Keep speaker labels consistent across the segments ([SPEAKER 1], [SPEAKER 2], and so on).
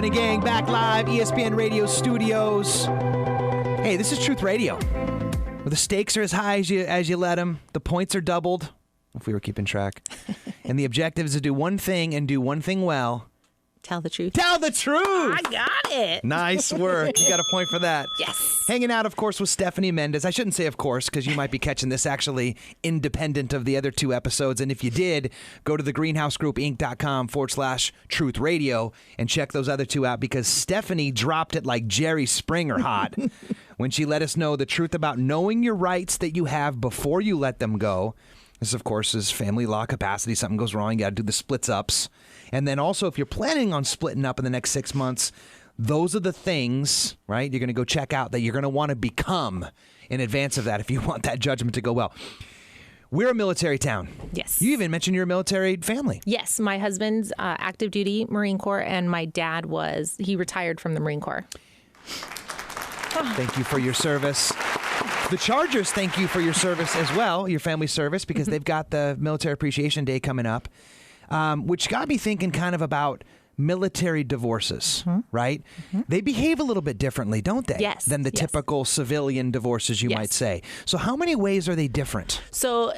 [SPEAKER 1] Stephanie Gang, back live, ESPN Radio Studios. Hey, this is Truth Radio, where the stakes are as high as you let them. The points are doubled, if we were keeping track. And the objective is to do one thing and do one thing well.
[SPEAKER 2] Tell the truth.
[SPEAKER 1] Tell the truth!
[SPEAKER 2] I got it.
[SPEAKER 1] Nice work. You got a point for that.
[SPEAKER 2] Yes.
[SPEAKER 1] Hanging out, of course, with Stephanie Mendez. I shouldn't say of course, because you might be catching this actually independent of the other two episodes. And if you did, go to thegreenhousegroupinc.com/Truth Radio and check those other two out, because Stephanie dropped it like Jerry Springer hot when she let us know the truth about knowing your rights that you have before you let them go. This, of course, is family law capacity. Something goes wrong, you got to do the splits ups. And then also, if you're planning on splitting up in the next 6 months, those are the things, right, you're going to go check out that you're going to want to become in advance of that if you want that judgment to go well. We're a military town.
[SPEAKER 2] Yes.
[SPEAKER 1] You even mentioned your military family.
[SPEAKER 2] Yes. My husband's active duty Marine Corps, and my dad he retired from the Marine Corps.
[SPEAKER 1] Thank you for your service. The Chargers thank you for your service as well, your family service, because they've got the Military Appreciation Day coming up, which got me thinking kind of about military divorces, right? Mm-hmm. They behave a little bit differently, don't they?
[SPEAKER 2] Yes.
[SPEAKER 1] Than the typical civilian divorces, you might say. So how many ways are they different?
[SPEAKER 2] So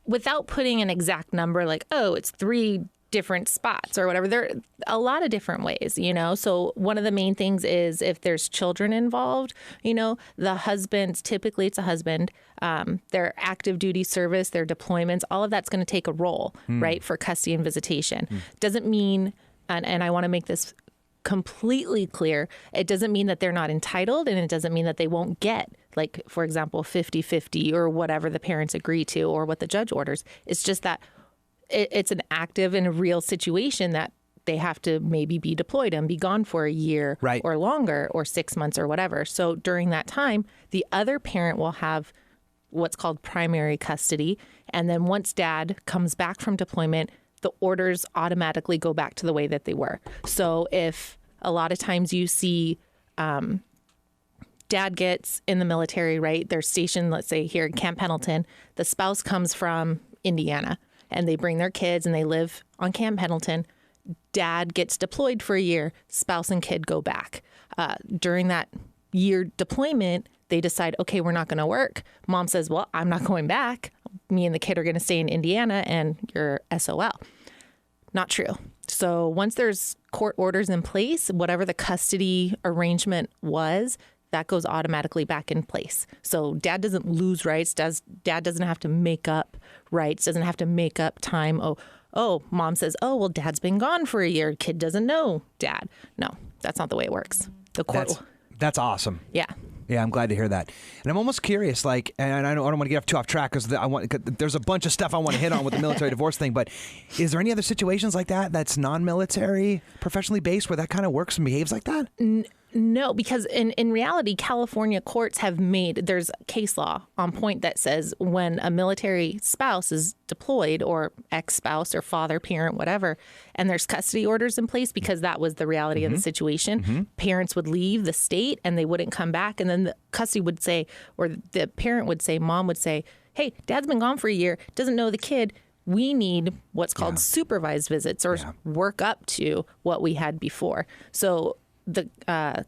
[SPEAKER 2] without putting an exact number, like, oh, it's 3 different spots or whatever, there are a lot of different ways, So one of the main things is if there's children involved, the husbands, typically it's a husband, their active duty service, their deployments, all of that's going to take a role, right, for custody and visitation. Doesn't mean, and I want to make this completely clear, it doesn't mean that they're not entitled, and it doesn't mean that they won't get, like, for example, 50-50 or whatever the parents agree to or what the judge orders. It's just that it's an active and a real situation that they have to maybe be deployed and be gone for a year or longer or 6 months or whatever. So during that time, the other parent will have what's called primary custody. And then once dad comes back from deployment, the orders automatically go back to the way that they were. So if a lot of times you see dad gets in the military, right? They're stationed, let's say here in Camp Pendleton, the spouse comes from Indiana, and they bring their kids and they live on Camp Pendleton. Dad gets deployed for a year, spouse and kid go back. During that year deployment, they decide, okay, we're not going to work. Mom says, well, I'm not going back. Me and the kid are going to stay in Indiana and you're SOL. Not true. So once there's court orders in place, whatever the custody arrangement was, that goes automatically back in place. So dad doesn't lose rights. Dad doesn't have to make up rights, doesn't have to make up time. Oh, mom says, oh, well, dad's been gone for a year. Kid doesn't know dad. No, that's not the way it works. The court.
[SPEAKER 1] That's awesome.
[SPEAKER 2] Yeah.
[SPEAKER 1] Yeah, I'm glad to hear that. And I'm almost curious, like, and I don't want to get too off track because there's a bunch of stuff I want to hit on with the military divorce thing, but is there any other situations like that that's non-military, professionally based, where that kind of works and behaves like that?
[SPEAKER 2] No, because in reality, California courts have there's case law on point that says when a military spouse is deployed, or ex-spouse or father, parent, whatever, and there's custody orders in place, because that was the reality of the situation, parents would leave the state and they wouldn't come back. And then the custody would say, or the parent would say, mom would say, hey, dad's been gone for a year, doesn't know the kid. We need what's called supervised visits, or work up to what we had before. So the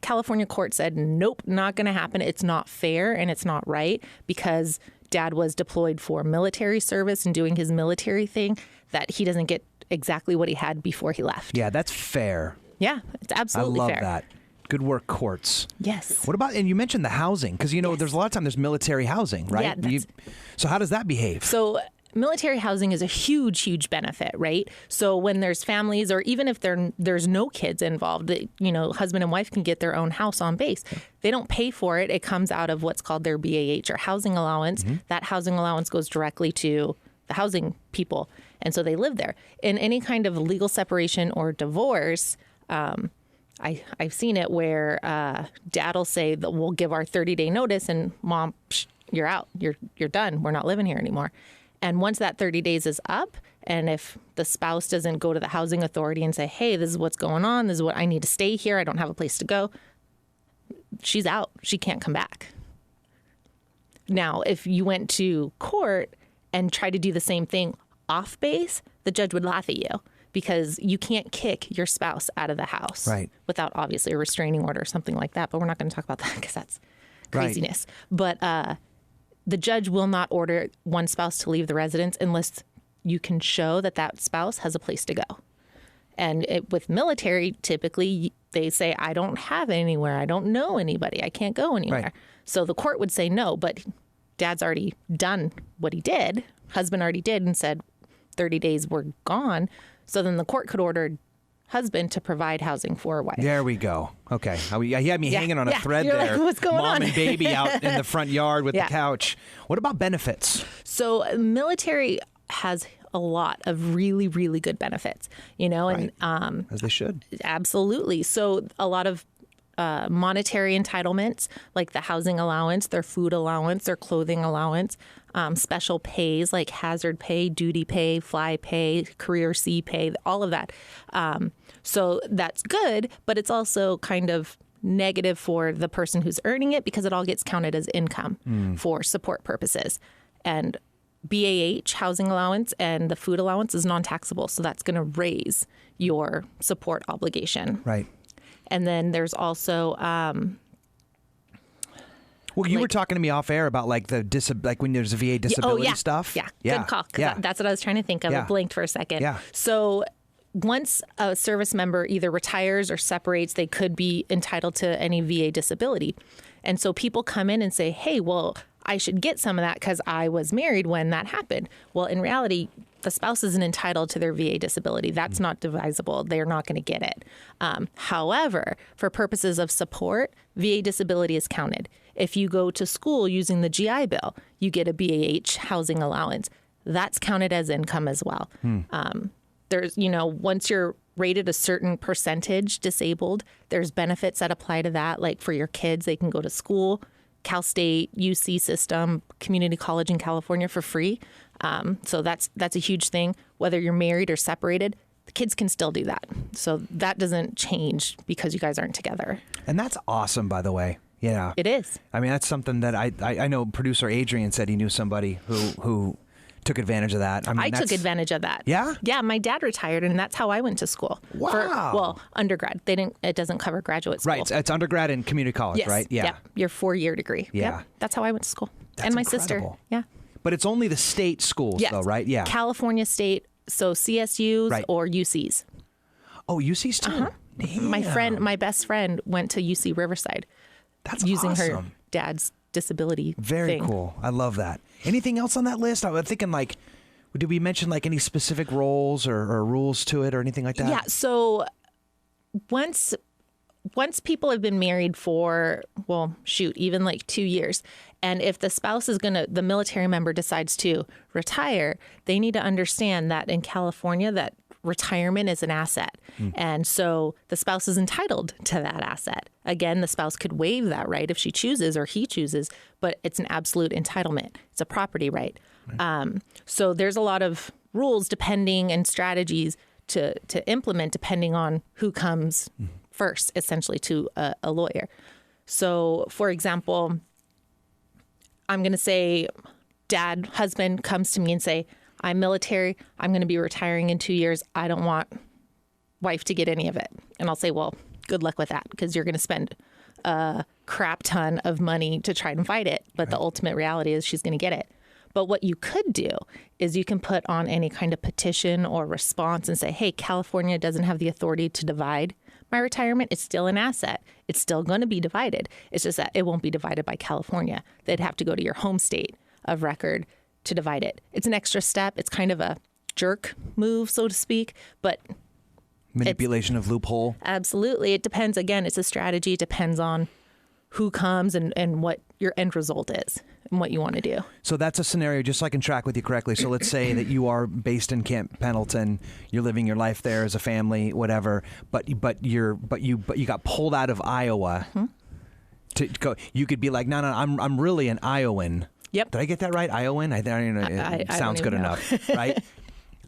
[SPEAKER 2] California court said, nope, not going to happen. It's not fair and it's not right, because dad was deployed for military service and doing his military thing, that he doesn't get exactly what he had before he left.
[SPEAKER 1] Yeah, that's fair.
[SPEAKER 2] Yeah, it's absolutely fair.
[SPEAKER 1] I love that. Good work, courts.
[SPEAKER 2] Yes.
[SPEAKER 1] What about, and you mentioned the housing, because, there's a lot of time there's military housing, right?
[SPEAKER 2] Yeah,
[SPEAKER 1] so how does that behave?
[SPEAKER 2] So military housing is a huge, huge benefit, right? So when there's families, or even if there's no kids involved, husband and wife can get their own house on base. They don't pay for it. It comes out of what's called their BAH, or housing allowance. That housing allowance goes directly to the housing people. And so they live there. In any kind of legal separation or divorce, I've seen it where dad will say that we'll give our 30-day notice, and mom, you're out. You're done. We're not living here anymore. And once that 30 days is up, and if the spouse doesn't go to the housing authority and say, hey, this is what's going on, this is what I need to stay here, I don't have a place to go, she's out. She can't come back. Now, if you went to court and tried to do the same thing off base, the judge would laugh at you, because you can't kick your spouse out of the house without obviously a restraining order or something like that. But we're not going to talk about that because that's craziness. But the judge will not order one spouse to leave the residence unless you can show that that spouse has a place to go. And with military, typically they say, I don't have anywhere. I don't know anybody. I can't go anywhere.
[SPEAKER 1] Right.
[SPEAKER 2] So the court would say no, but dad's already done what he did. Husband already did and said 30 days we're gone. So then the court could order husband to provide housing for a wife.
[SPEAKER 1] There we go. Okay. You had me hanging on a thread
[SPEAKER 2] You're
[SPEAKER 1] there.
[SPEAKER 2] like, what's going
[SPEAKER 1] Mom
[SPEAKER 2] on?
[SPEAKER 1] and baby out in the front yard with the couch. What about benefits?
[SPEAKER 2] So military has a lot of really, really good benefits, and
[SPEAKER 1] as they should.
[SPEAKER 2] Absolutely. So a lot of monetary entitlements, like the housing allowance, their food allowance, their clothing allowance, special pays like hazard pay, duty pay, fly pay, career C pay, all of that. So that's good, but it's also kind of negative for the person who's earning it because it all gets counted as income for support purposes. And BAH, housing allowance, and the food allowance is non-taxable. So that's going to raise your support obligation.
[SPEAKER 1] Right.
[SPEAKER 2] And then there's also...
[SPEAKER 1] well, you were talking to me off air about like like when there's a VA disability stuff.
[SPEAKER 2] Yeah, good call. That's what I was trying to think of. I blinked for a second.
[SPEAKER 1] Yeah.
[SPEAKER 2] So once a service member either retires or separates, they could be entitled to any VA disability. And so people come in and say, hey, well, I should get some of that because I was married when that happened. Well, in reality, the spouse isn't entitled to their VA disability. That's not divisible. They're not going to get it. However, for purposes of support, VA disability is counted. If you go to school using the GI Bill, you get a BAH housing allowance. That's counted as income as well. There's, once you're rated a certain percentage disabled, there's benefits that apply to that. Like for your kids, they can go to school, Cal State, UC system, community college in California for free. So that's a huge thing. Whether you're married or separated, the kids can still do that. So that doesn't change because you guys aren't together.
[SPEAKER 1] And that's awesome, by the way. Yeah.
[SPEAKER 2] It is.
[SPEAKER 1] I mean, that's something that I know producer Adrian said he knew somebody who took advantage of that.
[SPEAKER 2] I took advantage of that.
[SPEAKER 1] Yeah?
[SPEAKER 2] Yeah, my dad retired, and that's how I went to school.
[SPEAKER 1] Wow.
[SPEAKER 2] Undergrad. It doesn't cover graduate school.
[SPEAKER 1] Right. It's undergrad and community college,
[SPEAKER 2] yes.
[SPEAKER 1] right? Yeah.
[SPEAKER 2] Yep. Your 4-year degree.
[SPEAKER 1] Yeah.
[SPEAKER 2] Yep. That's how I went to school.
[SPEAKER 1] That's
[SPEAKER 2] and my
[SPEAKER 1] incredible.
[SPEAKER 2] sister. Yeah.
[SPEAKER 1] But it's only the state schools, though, right? Yeah.
[SPEAKER 2] California State, so CSUs or UCs.
[SPEAKER 1] Oh, UCs too?
[SPEAKER 2] Uh-huh. My best friend went to UC Riverside.
[SPEAKER 1] That's
[SPEAKER 2] using
[SPEAKER 1] awesome.
[SPEAKER 2] her dad's disability
[SPEAKER 1] Very
[SPEAKER 2] thing.
[SPEAKER 1] cool. I love that. Anything else on that list? I was thinking like, did we mention like any specific roles or rules to it or anything like that?
[SPEAKER 2] Yeah. So once people have been married for, even like 2 years, and if the spouse the military member decides to retire, they need to understand that in California that retirement is an asset. And so the spouse is entitled to that asset. Again, the spouse could waive that right if she chooses or he chooses, but it's an absolute entitlement. It's a property right. So there's a lot of rules depending and strategies to implement depending on who comes first, essentially, to a lawyer. So, for example, I'm going to say husband comes to me and say, I'm military. I'm going to be retiring in 2 years. I don't want wife to get any of it. And I'll say, well, good luck with that because you're going to spend a crap ton of money to try and fight it. But the ultimate reality is she's going to get it. But what you could do is you can put on any kind of petition or response and say, hey, California doesn't have the authority to divide my retirement. It's still an asset. It's still going to be divided. It's just that it won't be divided by California. They'd have to go to your home state of record to divide it. It's an extra step. It's kind of a jerk move, so to speak, but
[SPEAKER 1] manipulation of loophole.
[SPEAKER 2] Absolutely. It depends. Again, it's a strategy. It depends on who comes and what your end result is and what you want to do.
[SPEAKER 1] So that's a scenario, just so I can track with you correctly. So let's say that you are based in Camp Pendleton, you're living your life there as a family, whatever, but you got pulled out of Iowa to go. You could be like, no, I'm really an Iowan.
[SPEAKER 2] Yep.
[SPEAKER 1] Did I get that right? Iowan? I don't know. It sounds good enough, right?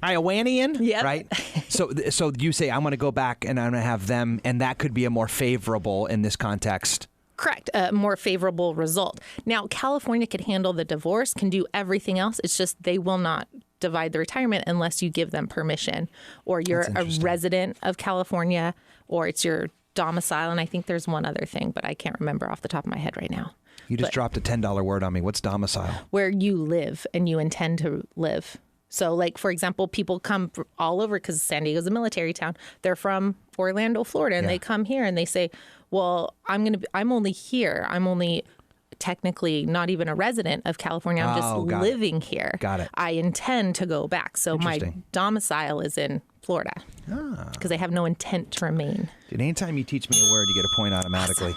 [SPEAKER 1] Iowanian,
[SPEAKER 2] yep.
[SPEAKER 1] Right? So you say, I'm going to go back and I'm going to have them, and that could be a more favorable in this context.
[SPEAKER 2] Correct. A more favorable result. Now, California could handle the divorce, can do everything else. It's just they will not divide the retirement unless you give them permission, or you're a resident of California, or it's your domicile. And I think there's one other thing, but I can't remember off the top of my head right now.
[SPEAKER 1] You just dropped a $10 word on me. What's domicile?
[SPEAKER 2] Where you live and you intend to live. So, like, for example, people come all over because San Diego's a military town. They're from Orlando, Florida, and they come here and they say, well, I'm only here. I'm only technically not even a resident of California. I'm just living here.
[SPEAKER 1] Got it.
[SPEAKER 2] I intend to go back. So my domicile is in Florida because I have no intent to remain.
[SPEAKER 1] Dude, anytime you teach me a word, you get a point automatically.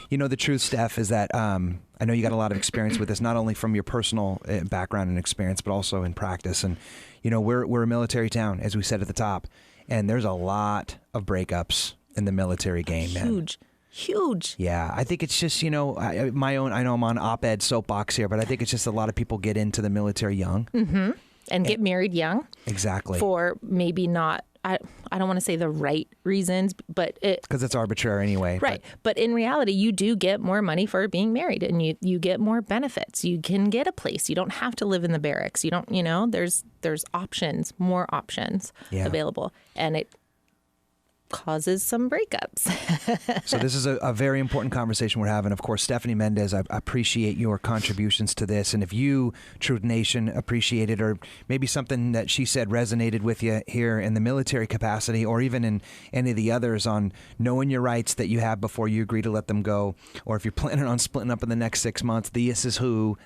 [SPEAKER 1] You know, the truth, Steph, is that I know you got a lot of experience with this, not only from your personal background and experience, but also in practice. And, you know, we're a military town, as we said at the top, and there's a lot of breakups in the military game, man. Huge. Yeah, I think it's just, you know, I know I'm on op-ed soapbox here, but I think it's just a lot of people get into the military young.
[SPEAKER 2] Mm-hmm. And get married young.
[SPEAKER 1] Exactly.
[SPEAKER 2] For maybe not, I don't want to say the right reasons, but
[SPEAKER 1] because it's arbitrary anyway.
[SPEAKER 2] Right. But in reality, you do get more money for being married, and you get more benefits. You can get a place. You don't have to live in the barracks. You don't, you know, there's options, more options available. And it causes some breakups.
[SPEAKER 1] So this is a very important conversation we're having. Of course, Stephanie Mendez, I appreciate your contributions to this. And if you, Truth Nation, appreciate it, or maybe something that she said resonated with you here in the military capacity, or even in any of the others on knowing your rights that you have before you agree to let them go, or if you're planning on splitting up in the next 6 months, this is who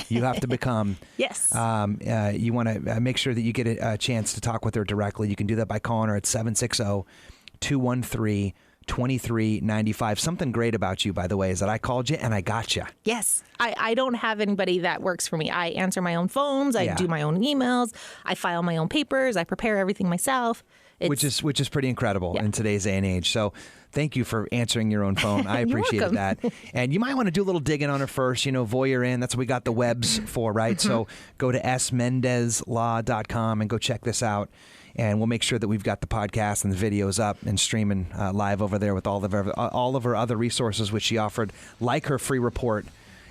[SPEAKER 1] you have to become.
[SPEAKER 2] Yes.
[SPEAKER 1] You want to make sure that you get a chance to talk with her directly. You can do that by calling her at 760-213-2395. Something great about you, by the way, is that I called you and I got you.
[SPEAKER 2] Yes. I don't have anybody that works for me. I answer my own phones. I do my own emails. I file my own papers. I prepare everything myself.
[SPEAKER 1] Which is pretty incredible in today's day and age. So thank you for answering your own phone. I appreciate that. And you might want to do a little digging on her first, you know, voyeur in. That's what we got the webs for, right? So go to smendezlaw.com and go check this out. And we'll make sure that we've got the podcast and the videos up and streaming live over there with all of her other resources, which she offered, like her free report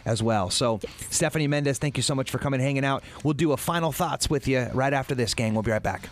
[SPEAKER 1] as well. So, Stephanie Mendez, thank you so much for coming and hanging out. We'll do a final thoughts with you right after this, gang. We'll be right back.